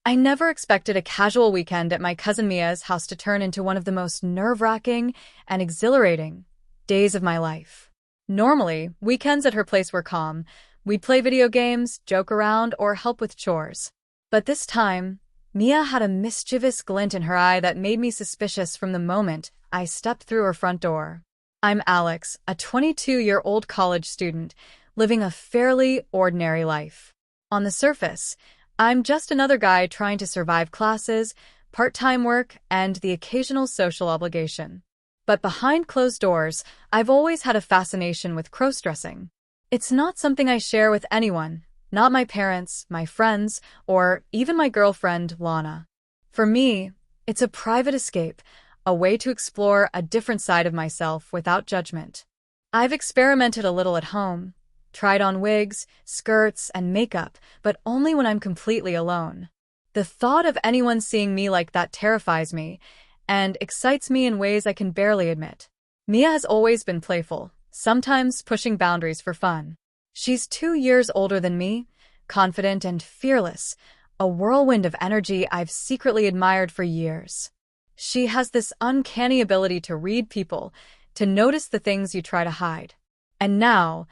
I never expected a casual weekend at my cousin Mia's house to turn into one of the most nerve-wracking and exhilarating days of my life. Normally, weekends at her place were calm. We'd play video games, joke around, or help with chores. But this time, Mia had a mischievous glint in her eye that made me suspicious from the moment I stepped through her front door. I'm Alex, a 22-year-old college student, living a fairly ordinary life. On the surface, I'm just another guy trying to survive classes, part-time work, and the occasional social obligation. But behind closed doors, I've always had a fascination with crossdressing. It's not something I share with anyone, not my parents, my friends, or even my girlfriend, Lana. For me, it's a private escape, a way to explore a different side of myself without judgment. I've experimented a little at home, tried on wigs, skirts, and makeup, but only when I'm completely alone. The thought of anyone seeing me like that terrifies me and excites me in ways I can barely admit. Mia has always been playful, sometimes pushing boundaries for fun. She's 2 years older than me, confident and fearless, a whirlwind of energy I've secretly admired for years. She has this uncanny ability to read people, to notice the things you try to hide. And now,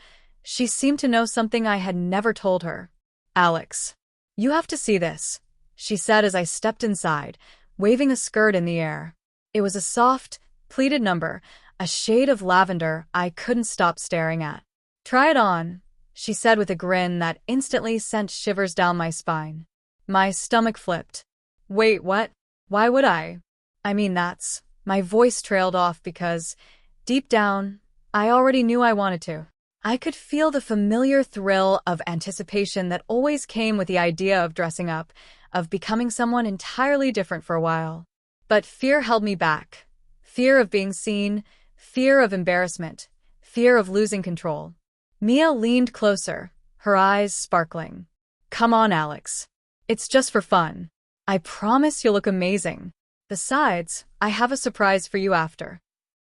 she seemed to know something I had never told her. "Alex, you have to see this," she said as I stepped inside, waving a skirt in the air. It was a soft, pleated number, a shade of lavender I couldn't stop staring at. "Try it on," she said with a grin that instantly sent shivers down my spine. My stomach flipped. "Wait, what? Why would I?" My voice trailed off because, deep down, I already knew I wanted to. I could feel the familiar thrill of anticipation that always came with the idea of dressing up, of becoming someone entirely different for a while. But fear held me back. Fear of being seen, fear of embarrassment, fear of losing control. Mia leaned closer, her eyes sparkling. "Come on, Alex. It's just for fun. I promise you'll look amazing. Besides, I have a surprise for you after."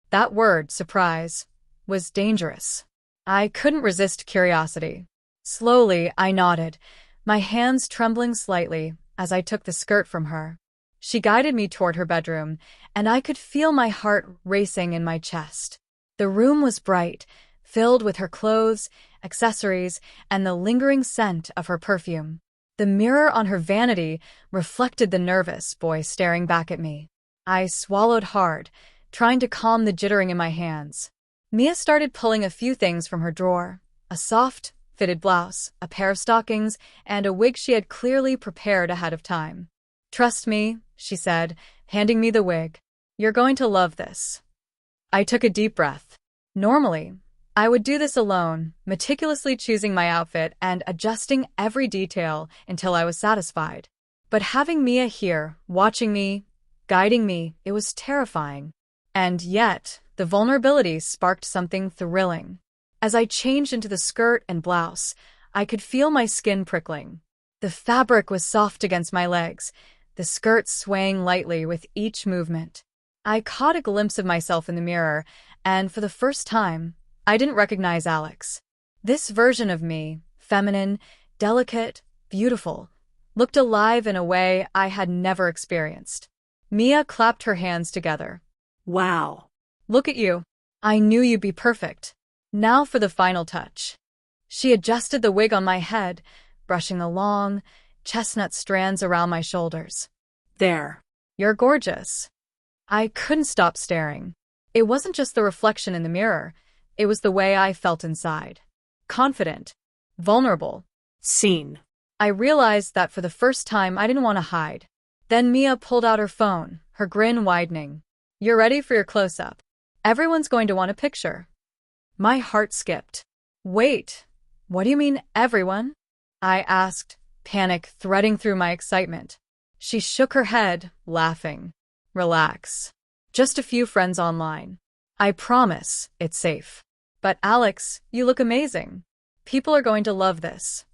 That word, surprise, was dangerous. I couldn't resist curiosity. Slowly, I nodded, my hands trembling slightly as I took the skirt from her. She guided me toward her bedroom, and I could feel my heart racing in my chest. The room was bright, filled with her clothes, accessories, and the lingering scent of her perfume. The mirror on her vanity reflected the nervous boy staring back at me. I swallowed hard, trying to calm the jittering in my hands. Mia started pulling a few things from her drawer, a soft, fitted blouse, a pair of stockings, and a wig she had clearly prepared ahead of time. "Trust me," she said, handing me the wig. "You're going to love this." I took a deep breath. Normally, I would do this alone, meticulously choosing my outfit and adjusting every detail until I was satisfied. But having Mia here, watching me, guiding me, it was terrifying. And yet, the vulnerability sparked something thrilling. As I changed into the skirt and blouse, I could feel my skin prickling. The fabric was soft against my legs, the skirt swaying lightly with each movement. I caught a glimpse of myself in the mirror, and for the first time, I didn't recognize Alex. This version of me, feminine, delicate, beautiful, looked alive in a way I had never experienced. Mia clapped her hands together. "Wow. Look at you. I knew you'd be perfect. Now for the final touch." She adjusted the wig on my head, brushing the long, chestnut strands around my shoulders. "There. You're gorgeous." I couldn't stop staring. It wasn't just the reflection in the mirror, it was the way I felt inside. Confident, vulnerable. Seen." I realized that for the first time I didn't want to hide. Then Mia pulled out her phone, her grin widening. "You're ready for your close-up. Everyone's going to want a picture." My heart skipped. "Wait, what do you mean, everyone?" I asked, panic threading through my excitement. She shook her head, laughing. "Relax. Just a few friends online. I promise it's safe. But Alex, you look amazing. People are going to love this."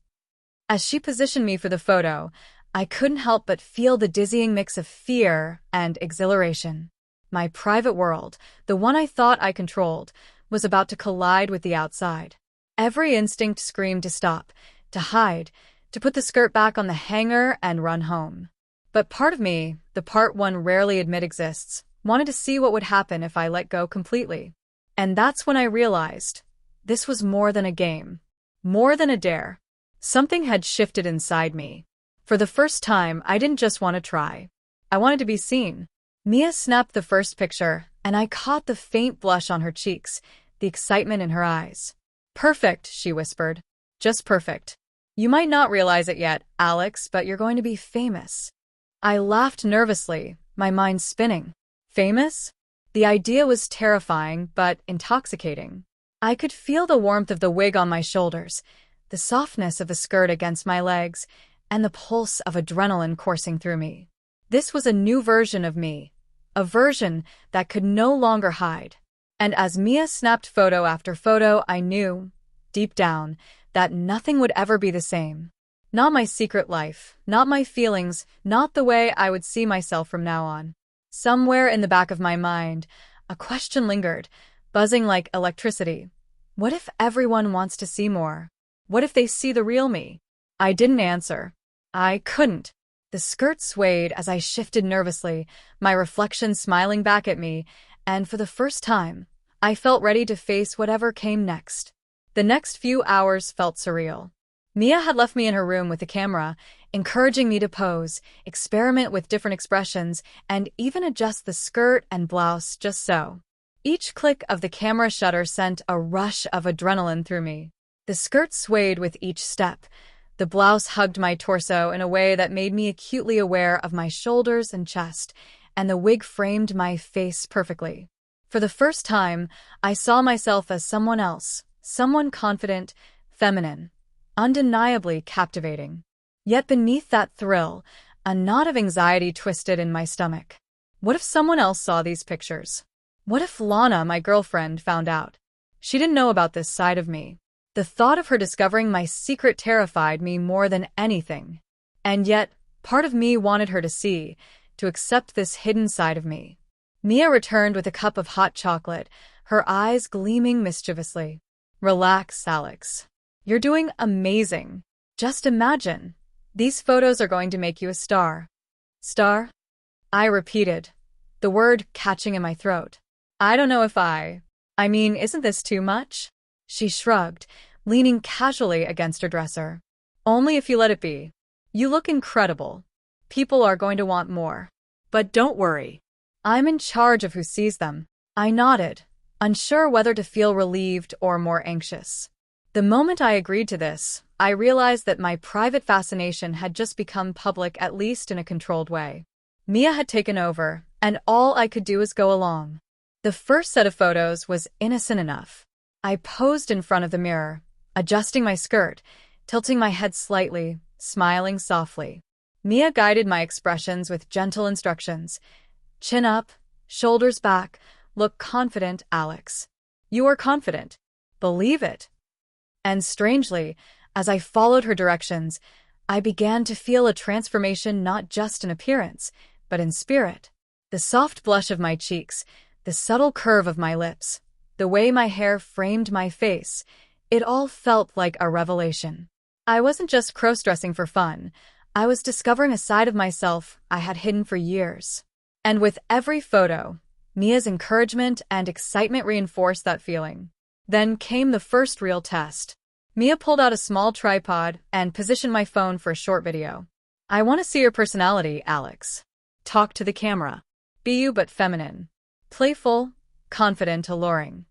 As she positioned me for the photo, I couldn't help but feel the dizzying mix of fear and exhilaration. My private world, the one I thought I controlled, was about to collide with the outside. Every instinct screamed to stop, to hide, to put the skirt back on the hanger and run home. But part of me, the part one rarely admit exists, wanted to see what would happen if I let go completely. And that's when I realized this was more than a game, more than a dare. Something had shifted inside me. For the first time, I didn't just want to try. I wanted to be seen. Mia snapped the first picture, and I caught the faint blush on her cheeks, the excitement in her eyes. "Perfect," she whispered. "Just perfect. You might not realize it yet, Alex, but you're going to be famous." I laughed nervously, my mind spinning. Famous? The idea was terrifying, but intoxicating. I could feel the warmth of the wig on my shoulders, the softness of the skirt against my legs, and the pulse of adrenaline coursing through me. This was a new version of me, a version that could no longer hide. And as Mia snapped photo after photo, I knew, deep down, that nothing would ever be the same. Not my secret life, not my feelings, not the way I would see myself from now on. Somewhere in the back of my mind, a question lingered, buzzing like electricity. What if everyone wants to see more? What if they see the real me? I didn't answer. I couldn't. The skirt swayed as I shifted nervously, my reflection smiling back at me, and for the first time, I felt ready to face whatever came next. The next few hours felt surreal. Mia had left me in her room with the camera, encouraging me to pose, experiment with different expressions, and even adjust the skirt and blouse just so. Each click of the camera shutter sent a rush of adrenaline through me. The skirt swayed with each step. The blouse hugged my torso in a way that made me acutely aware of my shoulders and chest, and the wig framed my face perfectly. For the first time, I saw myself as someone else, someone confident, feminine, undeniably captivating. Yet beneath that thrill, a knot of anxiety twisted in my stomach. What if someone else saw these pictures? What if Lana, my girlfriend, found out? She didn't know about this side of me. The thought of her discovering my secret terrified me more than anything. And yet, part of me wanted her to see, to accept this hidden side of me. Mia returned with a cup of hot chocolate, her eyes gleaming mischievously. "Relax, Alex. You're doing amazing. Just imagine. These photos are going to make you a star." "Star?" I repeated, the word catching in my throat. "I don't know if I mean, isn't this too much?" She shrugged, leaning casually against her dresser. "Only if you let it be. You look incredible. People are going to want more. But don't worry. I'm in charge of who sees them." I nodded, unsure whether to feel relieved or more anxious. The moment I agreed to this, I realized that my private fascination had just become public, at least in a controlled way. Mia had taken over, and all I could do was go along. The first set of photos was innocent enough. I posed in front of the mirror, adjusting my skirt, tilting my head slightly, smiling softly. Mia guided my expressions with gentle instructions. "Chin up, shoulders back, look confident, Alex. You are confident. Believe it." And strangely, as I followed her directions, I began to feel a transformation not just in appearance, but in spirit. The soft blush of my cheeks, the subtle curve of my lips, the way my hair framed my face, it all felt like a revelation. I wasn't just crossdressing for fun. I was discovering a side of myself I had hidden for years. And with every photo, Mia's encouragement and excitement reinforced that feeling. Then came the first real test. Mia pulled out a small tripod and positioned my phone for a short video. "I want to see your personality, Alex. Talk to the camera. Be you but feminine. Playful, confident, alluring."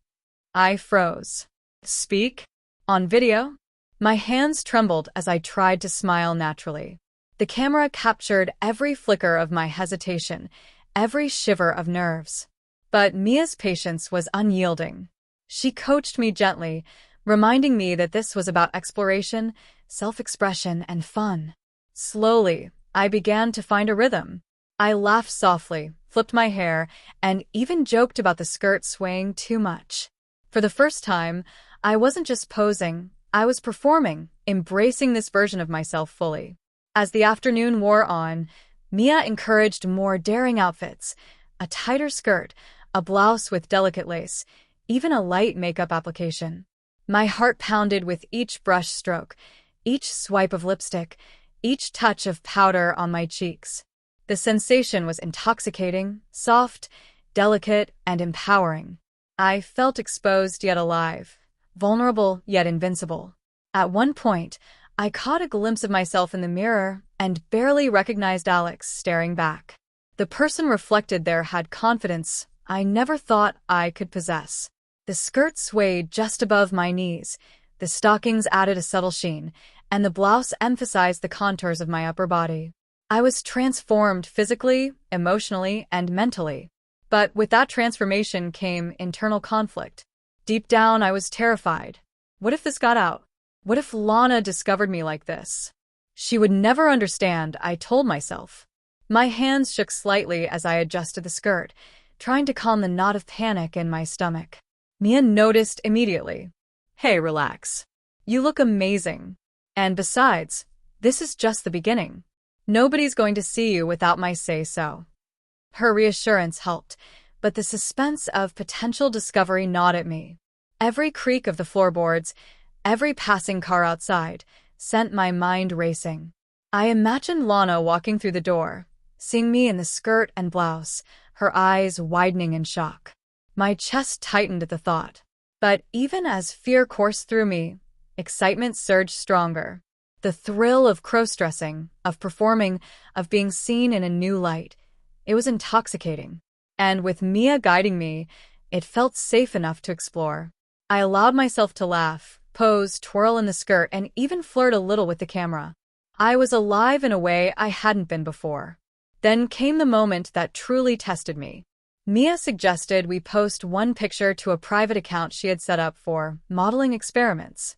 I froze. "Speak? On video?" My hands trembled as I tried to smile naturally. The camera captured every flicker of my hesitation, every shiver of nerves. But Mia's patience was unyielding. She coached me gently, reminding me that this was about exploration, self-expression, and fun. Slowly, I began to find a rhythm. I laughed softly, flipped my hair, and even joked about the skirt swaying too much. For the first time, I wasn't just posing, I was performing, embracing this version of myself fully. As the afternoon wore on, Mia encouraged more daring outfits, a tighter skirt, a blouse with delicate lace, even a light makeup application. My heart pounded with each brush stroke, each swipe of lipstick, each touch of powder on my cheeks. The sensation was intoxicating, soft, delicate, and empowering. I felt exposed yet alive, vulnerable yet invincible. At one point, I caught a glimpse of myself in the mirror and barely recognized Alex staring back. The person reflected there had confidence I never thought I could possess. The skirt swayed just above my knees, the stockings added a subtle sheen, and the blouse emphasized the contours of my upper body. I was transformed physically, emotionally, and mentally. But with that transformation came internal conflict. Deep down, I was terrified. What if this got out? What if Lana discovered me like this? She would never understand, I told myself. My hands shook slightly as I adjusted the skirt, trying to calm the knot of panic in my stomach. Mia noticed immediately. Hey, relax. You look amazing. And besides, this is just the beginning. Nobody's going to see you without my say-so. Her reassurance helped, but the suspense of potential discovery gnawed at me. Every creak of the floorboards, every passing car outside, sent my mind racing. I imagined Lana walking through the door, seeing me in the skirt and blouse, her eyes widening in shock. My chest tightened at the thought. But even as fear coursed through me, excitement surged stronger. The thrill of crossdressing, of performing, of being seen in a new light. It was intoxicating. And with Mia guiding me, it felt safe enough to explore. I allowed myself to laugh, pose, twirl in the skirt, and even flirt a little with the camera. I was alive in a way I hadn't been before. Then came the moment that truly tested me. Mia suggested we post one picture to a private account she had set up for modeling experiments.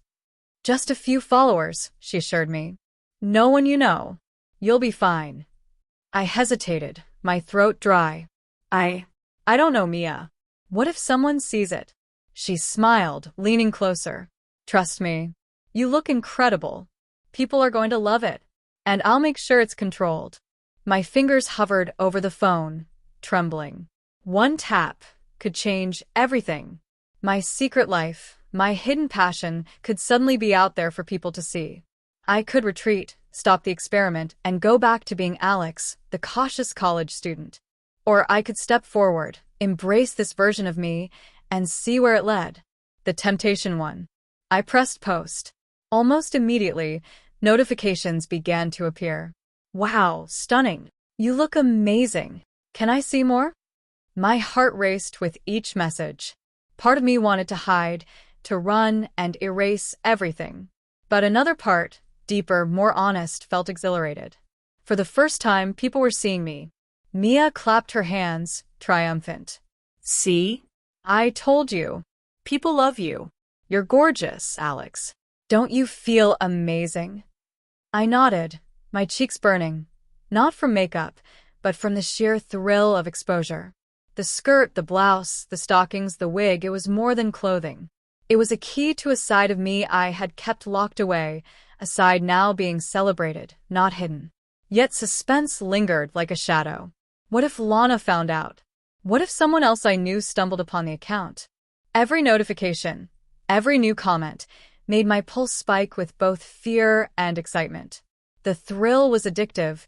Just a few followers, she assured me. No one you know. You'll be fine. I hesitated, my throat dry. I don't know, Mia. What if someone sees it? She smiled, leaning closer. Trust me. You look incredible. People are going to love it. And I'll make sure it's controlled. My fingers hovered over the phone, trembling. One tap could change everything. My secret life, my hidden passion could suddenly be out there for people to see. I could retreat, stop the experiment, and go back to being Alex, the cautious college student. Or I could step forward, embrace this version of me, and see where it led. The temptation won. I pressed post. Almost immediately, notifications began to appear. Wow, stunning. You look amazing. Can I see more? My heart raced with each message. Part of me wanted to hide, to run and erase everything. But another part, deeper, more honest, felt exhilarated. For the first time, people were seeing me. Mia clapped her hands, triumphant. See? I told you. People love you. You're gorgeous, Alex. Don't you feel amazing? I nodded, my cheeks burning. Not from makeup, but from the sheer thrill of exposure. The skirt, the blouse, the stockings, the wig, it was more than clothing. It was a key to a side of me I had kept locked away, a side now being celebrated, not hidden. Yet suspense lingered like a shadow. What if Lana found out? What if someone else I knew stumbled upon the account? Every notification, every new comment, made my pulse spike with both fear and excitement. The thrill was addictive,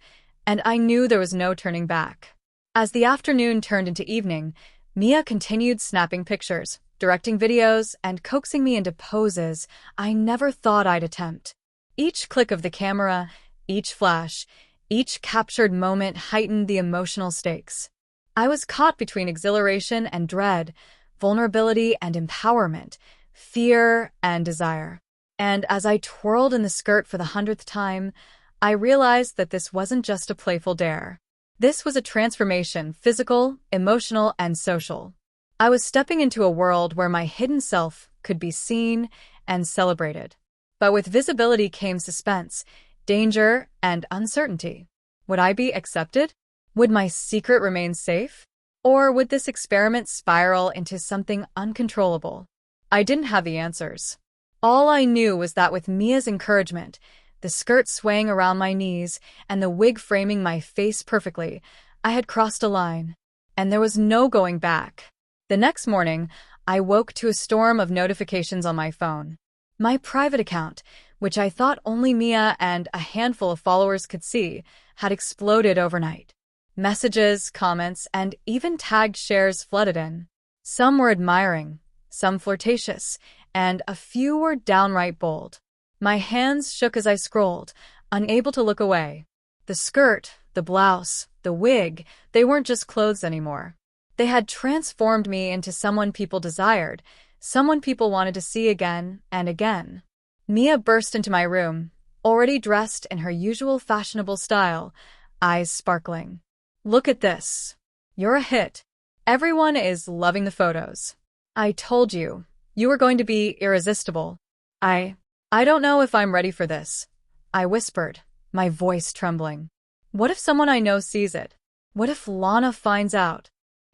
and I knew there was no turning back. As the afternoon turned into evening, Mia continued snapping pictures, directing videos, and coaxing me into poses I never thought I'd attempt. Each click of the camera, each flash, each captured moment heightened the emotional stakes. I was caught between exhilaration and dread, vulnerability and empowerment, fear and desire. And as I twirled in the skirt for the 100th time, I realized that this wasn't just a playful dare. This was a transformation, physical, emotional, and social. I was stepping into a world where my hidden self could be seen and celebrated. But with visibility came suspense, danger, and uncertainty. Would I be accepted? Would my secret remain safe? Or would this experiment spiral into something uncontrollable? I didn't have the answers. All I knew was that with Mia's encouragement, the skirt swaying around my knees, and the wig framing my face perfectly, I had crossed a line. And there was no going back. The next morning, I woke to a storm of notifications on my phone. My private account, which I thought only Mia and a handful of followers could see, had exploded overnight. Messages, comments, and even tagged shares flooded in. Some were admiring, some flirtatious, and a few were downright bold. My hands shook as I scrolled, unable to look away. The skirt, the blouse, the wig, they weren't just clothes anymore. They had transformed me into someone people desired, someone people wanted to see again and again. Mia burst into my room, already dressed in her usual fashionable style, eyes sparkling. Look at this. You're a hit. Everyone is loving the photos. I told you, you were going to be irresistible. I don't know if I'm ready for this, I whispered, my voice trembling. What if someone I know sees it? What if Lana finds out?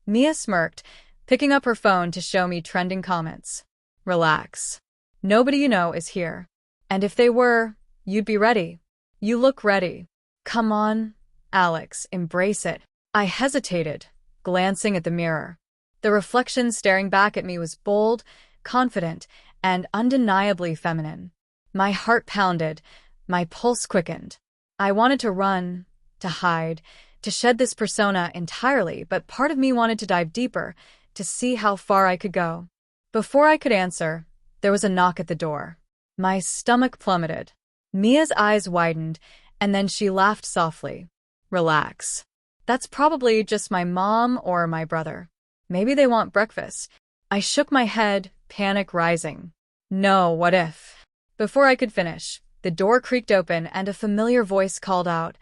Mia smirked, picking up her phone to show me trending comments. Relax. Nobody you know is here. And if they were, you'd be ready. You look ready. Come on, Alex, embrace it. I hesitated, glancing at the mirror. The reflection staring back at me was bold, confident, and undeniably feminine. My heart pounded, my pulse quickened. I wanted to run, to hide, to shed this persona entirely, but part of me wanted to dive deeper, to see how far I could go. Before I could answer, there was a knock at the door. My stomach plummeted. Mia's eyes widened, and then she laughed softly. Relax. That's probably just my mom or my brother. Maybe they want breakfast. I shook my head, panic rising. No, what if? Before I could finish, the door creaked open and a familiar voice called out,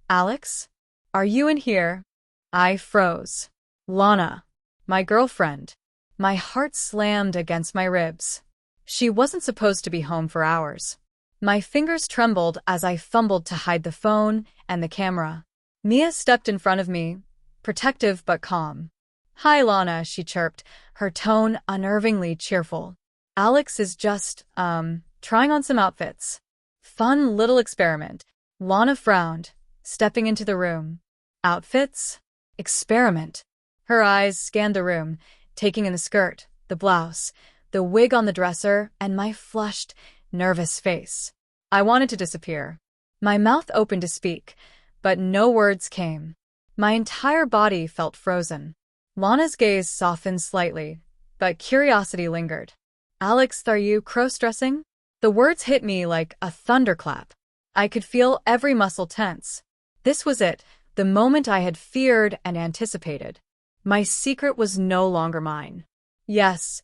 Alex? Are you in here? I froze. Lana. My girlfriend. My heart slammed against my ribs. She wasn't supposed to be home for hours. My fingers trembled as I fumbled to hide the phone and the camera. Mia stepped in front of me, protective but calm. Hi, Lana, she chirped, her tone unnervingly cheerful. Alex is just, trying on some outfits. Fun little experiment. Lana frowned, stepping into the room. Outfits? Experiment. Her eyes scanned the room, taking in the skirt, the blouse, the wig on the dresser, and my flushed, nervous face. I wanted to disappear. My mouth opened to speak, but no words came. My entire body felt frozen. Lana's gaze softened slightly, but curiosity lingered. Alex, are you crossdressing? The words hit me like a thunderclap. I could feel every muscle tense. This was it, the moment I had feared and anticipated. My secret was no longer mine. Yes,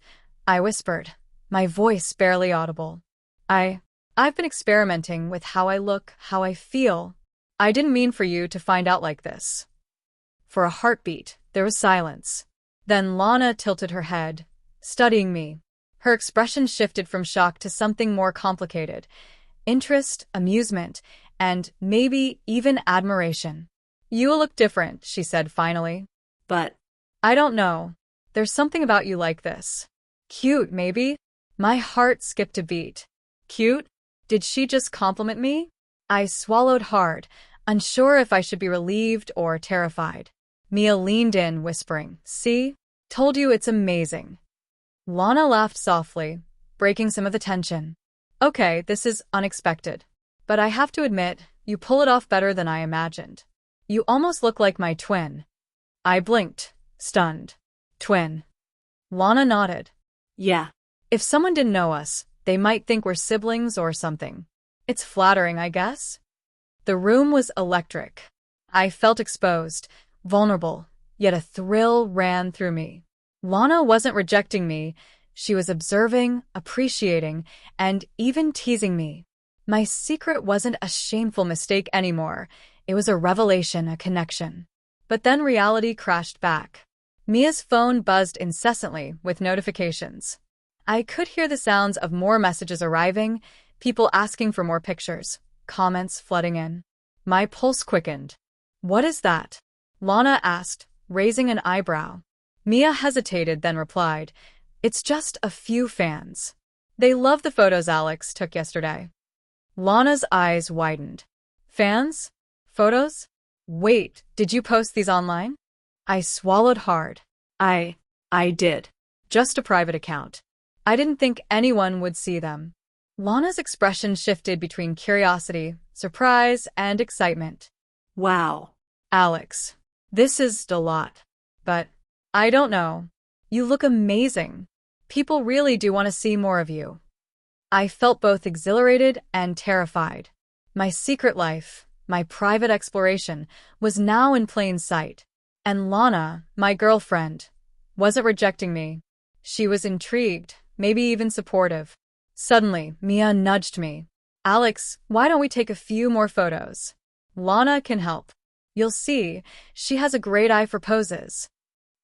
I whispered, my voice barely audible. I've been experimenting with how I look, how I feel. I didn't mean for you to find out like this. For a heartbeat, there was silence. Then Lana tilted her head, studying me. Her expression shifted from shock to something more complicated. Interest, amusement, and maybe even admiration. You look different, she said finally. But I don't know. There's something about you like this. Cute, maybe? My heart skipped a beat. Cute? Did she just compliment me? I swallowed hard, unsure if I should be relieved or terrified. Mia leaned in, whispering, See? Told you it's amazing. Lana laughed softly, breaking some of the tension. Okay, this is unexpected. But I have to admit, you pull it off better than I imagined. You almost look like my twin. I blinked, stunned. Twin. Lana nodded. yeah, If someone didn't know us, they might think we're siblings or something. It's flattering, I guess. The room was electric. I felt exposed, vulnerable, yet a thrill ran through me. Lana wasn't rejecting me. She was observing, appreciating, and even teasing me. My secret wasn't a shameful mistake anymore. It was a revelation, a connection. But then reality crashed back. Mia's phone buzzed incessantly with notifications. I could hear the sounds of more messages arriving, people asking for more pictures, comments flooding in. My pulse quickened. What is that? Lana asked, raising an eyebrow. Mia hesitated, then replied, It's just a few fans. They love the photos Alex took yesterday. Lana's eyes widened. Fans? Photos? Wait, did you post these online? I swallowed hard. I did. Just a private account. I didn't think anyone would see them. Lana's expression shifted between curiosity, surprise, and excitement. Wow. Alex, This is a lot. But I don't know. You look amazing. People really do want to see more of you. I felt both exhilarated and terrified. My secret life, my private exploration, was now in plain sight. And Lana, my girlfriend, wasn't rejecting me. She was intrigued, maybe even supportive. Suddenly, Mia nudged me. Alex, why don't we take a few more photos? Lana can help. You'll see, she has a great eye for poses.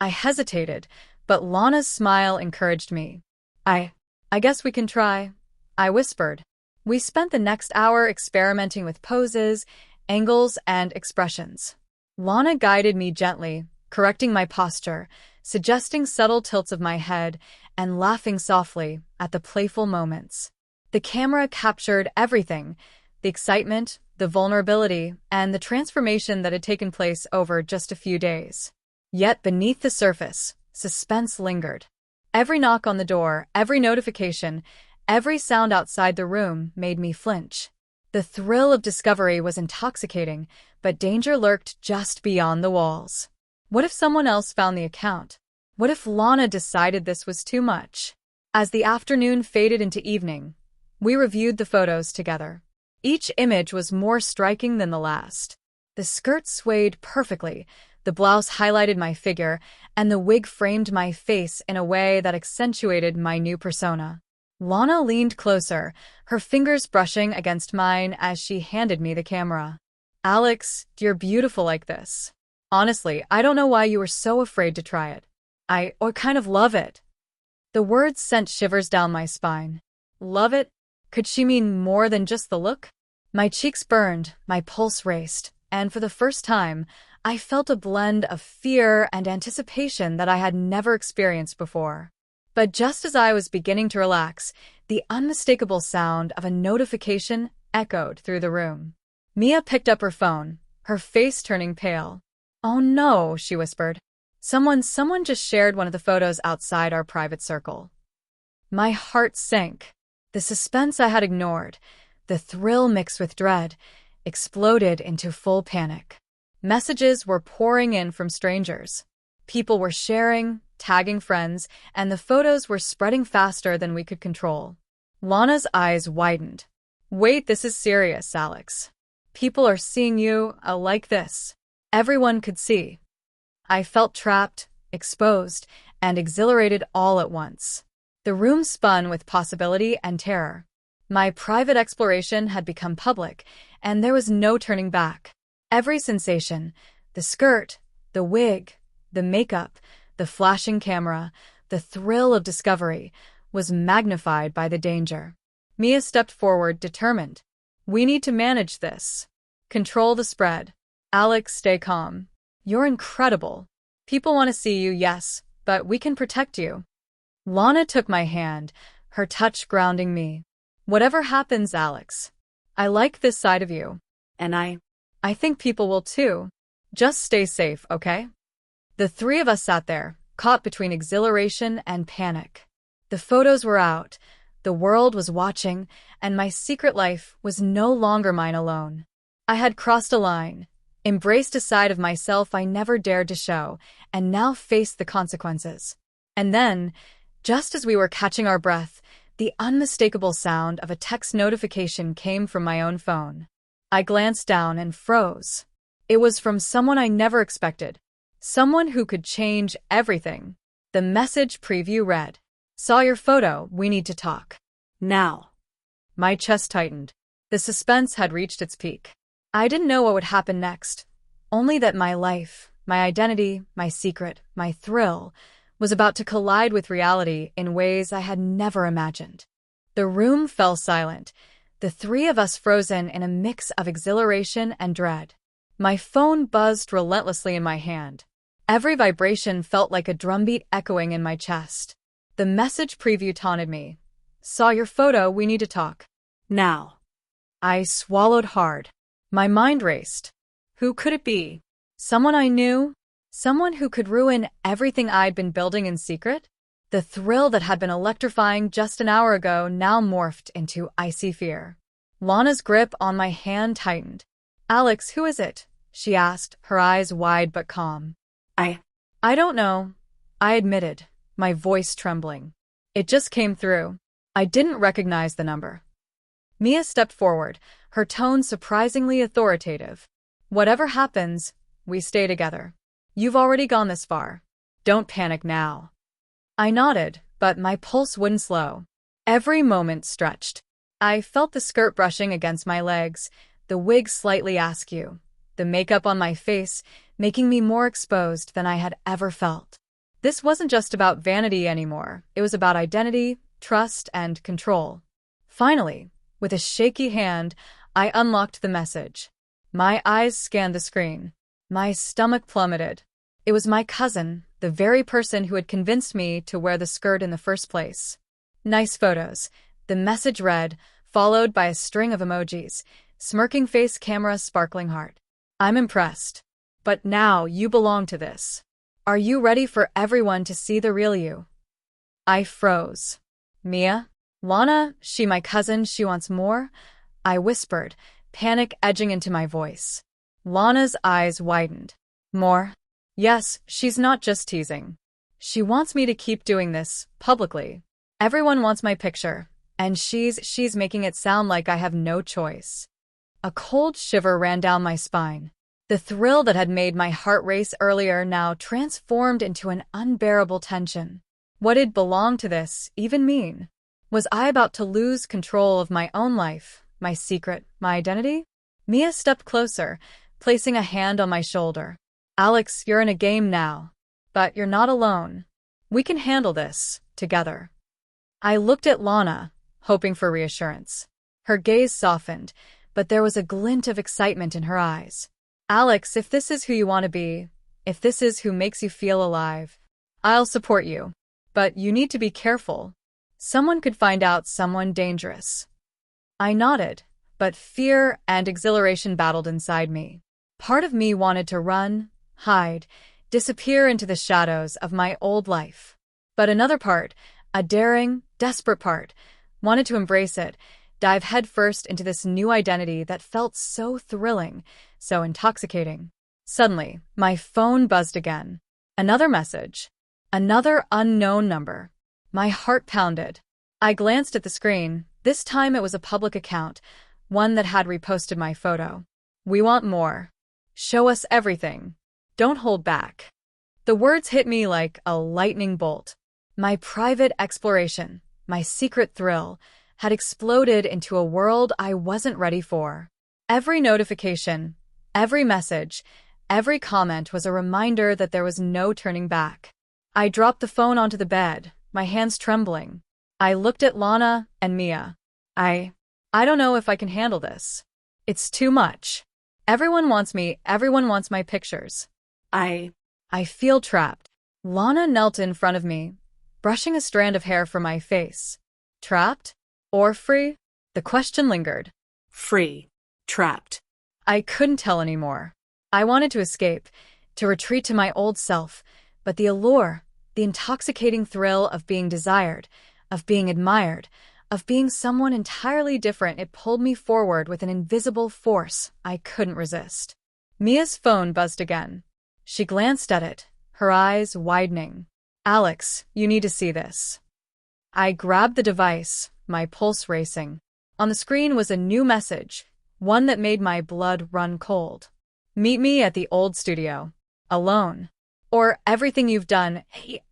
I hesitated, but Lana's smile encouraged me. I guess we can try, I whispered. We spent the next hour experimenting with poses, angles, and expressions. Lana guided me gently, correcting my posture, suggesting subtle tilts of my head, and laughing softly at the playful moments. The camera captured everything, the excitement, the vulnerability, and the transformation that had taken place over just a few days. Yet beneath the surface, suspense lingered. Every knock on the door, every notification, every sound outside the room made me flinch. The thrill of discovery was intoxicating, but danger lurked just beyond the walls. What if someone else found the account? What if Lana decided this was too much? As the afternoon faded into evening, we reviewed the photos together. Each image was more striking than the last. The skirt swayed perfectly, the blouse highlighted my figure, and the wig framed my face in a way that accentuated my new persona. Lana leaned closer, her fingers brushing against mine as she handed me the camera. Alex, you're beautiful like this. Honestly, I don't know why you were so afraid to try it. I kind of love it. The words sent shivers down my spine. Love it? Could she mean more than just the look? My cheeks burned, my pulse raced, and for the first time, I felt a blend of fear and anticipation that I had never experienced before. But just as I was beginning to relax, the unmistakable sound of a notification echoed through the room. Mia picked up her phone, her face turning pale. Oh no, she whispered. Someone just shared one of the photos outside our private circle. My heart sank. The suspense I had ignored, the thrill mixed with dread, exploded into full panic. Messages were pouring in from strangers. People were sharing, tagging friends, and the photos were spreading faster than we could control. Lana's eyes widened. Wait, this is serious, Alex. People are seeing you like this. Everyone could see. I felt trapped, exposed, and exhilarated all at once. The room spun with possibility and terror. My private exploration had become public, and there was no turning back. Every sensation, the skirt, the wig, the makeup, the flashing camera, the thrill of discovery, was magnified by the danger. Mia stepped forward, determined. We need to manage this. Control the spread. Alex, stay calm. You're incredible. People want to see you, yes, but we can protect you. Lana took my hand, her touch grounding me. Whatever happens, Alex, I like this side of you. And I think people will too. Just stay safe, okay? The three of us sat there, caught between exhilaration and panic. The photos were out, the world was watching, and my secret life was no longer mine alone. I had crossed a line, embraced a side of myself I never dared to show, and now faced the consequences. And then, just as we were catching our breath, the unmistakable sound of a text notification came from my own phone. I glanced down and froze. It was from someone I never expected. Someone who could change everything. The message preview read, "Saw your photo, we need to talk. now." My chest tightened. The suspense had reached its peak. I didn't know what would happen next, only that my life, my identity, my secret, my thrill, was about to collide with reality in ways I had never imagined. The room fell silent, the three of us frozen in a mix of exhilaration and dread. My phone buzzed relentlessly in my hand. Every vibration felt like a drumbeat echoing in my chest. The message preview taunted me. "Saw your photo, we need to talk. now." I swallowed hard. My mind raced. Who could it be? Someone I knew? Someone who could ruin everything I'd been building in secret? The thrill that had been electrifying just an hour ago now morphed into icy fear. Lana's grip on my hand tightened. "Alex, who is it?" she asked, her eyes wide but calm. I I don't know, I admitted, my voice trembling. It just came through. I didn't recognize the number. Mia stepped forward, her tone surprisingly authoritative. Whatever happens, we stay together. You've already gone this far. Don't panic now. I nodded, but my pulse wouldn't slow. Every moment stretched. I felt the skirt brushing against my legs, the wig slightly askew, the makeup on my face making me more exposed than I had ever felt. This wasn't just about vanity anymore. It was about identity, trust, and control. Finally, with a shaky hand, I unlocked the message. My eyes scanned the screen. My stomach plummeted. It was my cousin, the very person who had convinced me to wear the skirt in the first place. Nice photos, the message read, followed by a string of emojis, smirking face, camera, sparkling heart. I'm impressed. But now you belong to this. Are you ready for everyone to see the real you? I froze. Mia? Lana, she my cousin, she wants more? I whispered, panic edging into my voice. Lana's eyes widened. More? Yes, she's not just teasing. She wants me to keep doing this, publicly. Everyone wants my picture, and she's making it sound like I have no choice. A cold shiver ran down my spine. The thrill that had made my heart race earlier now transformed into an unbearable tension. What did belong to this even mean? Was I about to lose control of my own life, my secret, my identity? Mia stepped closer, placing a hand on my shoulder. Alex, you're in a game now. But you're not alone. We can handle this, together. I looked at Lana, hoping for reassurance. Her gaze softened, but there was a glint of excitement in her eyes. Alex, if this is who you want to be, if this is who makes you feel alive, I'll support you. But you need to be careful. Someone could find out, someone dangerous. I nodded, but fear and exhilaration battled inside me. Part of me wanted to run, hide, disappear into the shadows of my old life. But another part, a daring, desperate part, wanted to embrace it, dive headfirst into this new identity that felt so thrilling, so intoxicating. Suddenly, my phone buzzed again. Another message. Another unknown number. My heart pounded. I glanced at the screen. This time it was a public account, one that had reposted my photo. We want more. Show us everything. Don't hold back. The words hit me like a lightning bolt. My private exploration, my secret thrill, had exploded into a world I wasn't ready for. Every notification, every message, every comment was a reminder that there was no turning back. I dropped the phone onto the bed, my hands trembling. I looked at Lana and Mia. I don't know if I can handle this. It's too much. Everyone wants me, everyone wants my pictures. I feel trapped. Lana knelt in front of me, brushing a strand of hair from my face. Trapped? Or free? The question lingered. Free. Trapped. I couldn't tell anymore. I wanted to escape, to retreat to my old self, but the allure, the intoxicating thrill of being desired, of being admired, of being someone entirely different, it pulled me forward with an invisible force I couldn't resist. Mia's phone buzzed again. She glanced at it, her eyes widening. Alex, you need to see this. I grabbed the device, my pulse racing. On the screen was a new message, one that made my blood run cold. Meet me at the old studio. Alone. Or everything you've done,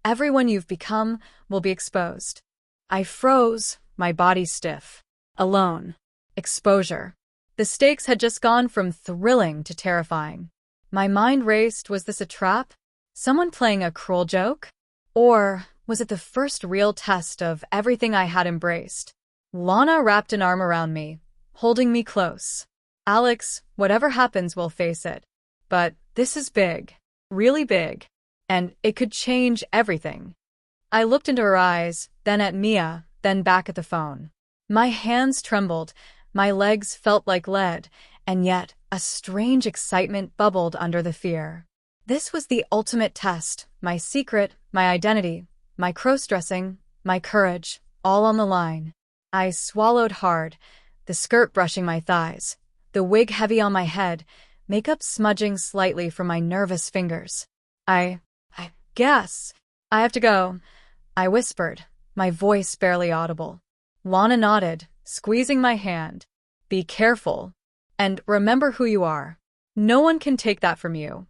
everyone you've become, will be exposed. I froze, my body stiff. Alone. Exposure. The stakes had just gone from thrilling to terrifying. My mind raced. Was this a trap? Someone playing a cruel joke? Or was it the first real test of everything I had embraced? Lana wrapped an arm around me, holding me close. Alex, whatever happens, we'll face it. But this is big. Really big. And it could change everything. I looked into her eyes, then at Mia, then back at the phone. My hands trembled, my legs felt like lead, and yet a strange excitement bubbled under the fear. This was the ultimate test, my secret, my identity, my crossdressing, my courage, all on the line. I swallowed hard, the skirt brushing my thighs, the wig heavy on my head, makeup smudging slightly from my nervous fingers. I guess I have to go, I whispered, my voice barely audible. Lana nodded, squeezing my hand. Be careful. And remember who you are. No one can take that from you.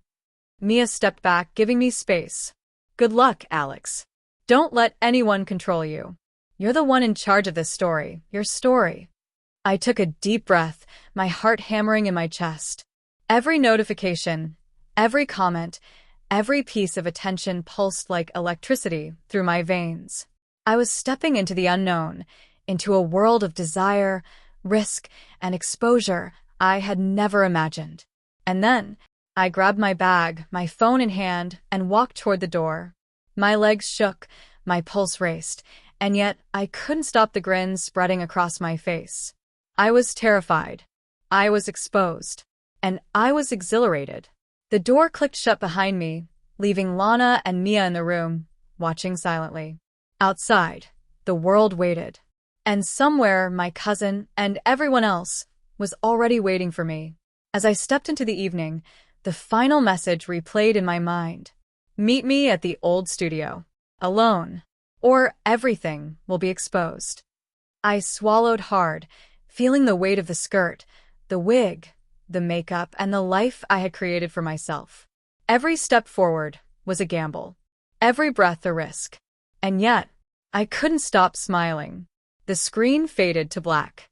Mia stepped back, giving me space. Good luck, Alex. Don't let anyone control you. You're the one in charge of this story, your story. I took a deep breath, my heart hammering in my chest. Every notification, every comment, every piece of attention pulsed like electricity through my veins. I was stepping into the unknown, into a world of desire, risk, and exposure I had never imagined. And then, I grabbed my bag, my phone in hand, and walked toward the door. My legs shook, my pulse raced, and yet I couldn't stop the grin spreading across my face. I was terrified. I was exposed. And I was exhilarated. The door clicked shut behind me, leaving Lana and Mia in the room, watching silently. Outside, the world waited. And somewhere, my cousin and everyone else was already waiting for me. As I stepped into the evening, the final message replayed in my mind. Meet me at the old studio, alone, or everything will be exposed. I swallowed hard, feeling the weight of the skirt, the wig, the makeup, and the life I had created for myself. Every step forward was a gamble, every breath a risk. And yet, I couldn't stop smiling. The screen faded to black.